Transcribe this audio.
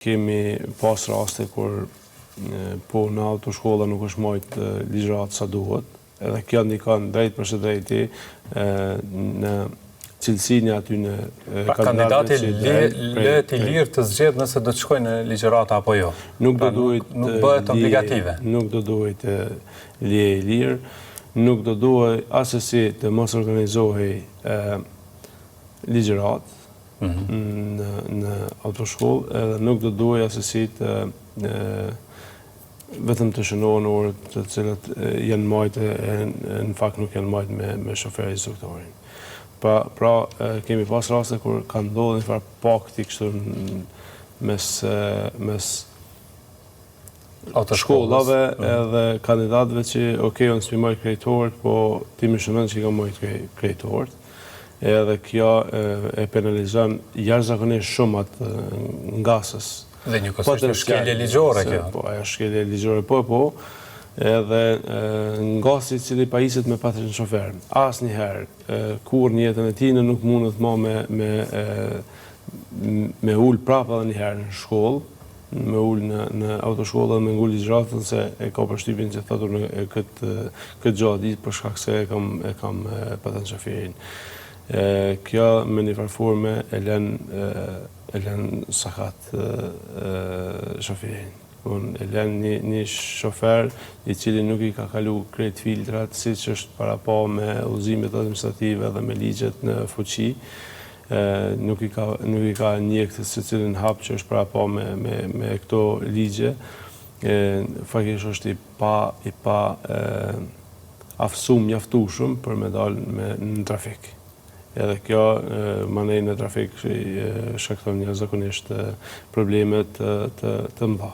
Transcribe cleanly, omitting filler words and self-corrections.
Kemi pas raste kur po në autoshkolla nuk është marrë ligjërat sa duhet, edhe kjo ndikon drejt për së drejti në cilësinë aty në kandidati le të lirë të zgjedh nëse do të shkojnë në ligjërata apo jo. Nuk bëhet obligative. Nuk do duhet leje i lirë, nuk do duhet asesi të mos organizohej ligjërat në autoshkollë, edhe nuk do duhet asesitë vetëm të shënohen orët të cilat janë marrë në fakt nuk janë marrë me shofer instruktorin. Pra kemi pas raste kur ka ndodhur një farë pakti kështu mes autoshkollave edhe kandidatëve që unë s'mi marrë kreditorët, po ti më shënon që i ka marrë kreditorët. Edhe kjo e penalizon jashtëzakonisht shumë atë ngasës. Dhe një është shkelje ligjore kjo. Po, ajo shkelje ligjore, po. Edhe ngasi i cili pajiset me patrin shofer. Asnjëherë, kur në jetën e tij nuk mundet më me ul prapë edhe një herë në shkollë, me ul në autoshkollë dhe me ngul ligjëratën se e ka përshtypjen që thotë në këtë gjatë ditë për shkak se e kam patrin shoferin. Kjo me një farforme e lën sakat shoferin. E lën një shofer i cili nuk i ka kalu krejt filtrat, siç është para pa me udhëzimet administrative dhe me ligjet në fuqi. Nuk i ka njeh se cilin hap që është para pa me këto ligje. Faktikisht është i pa aftësuar mjaftueshëm për me dalë në trafik. Edhe kjo manej në trafik shkakton jashtëzakonisht probleme të mëdha.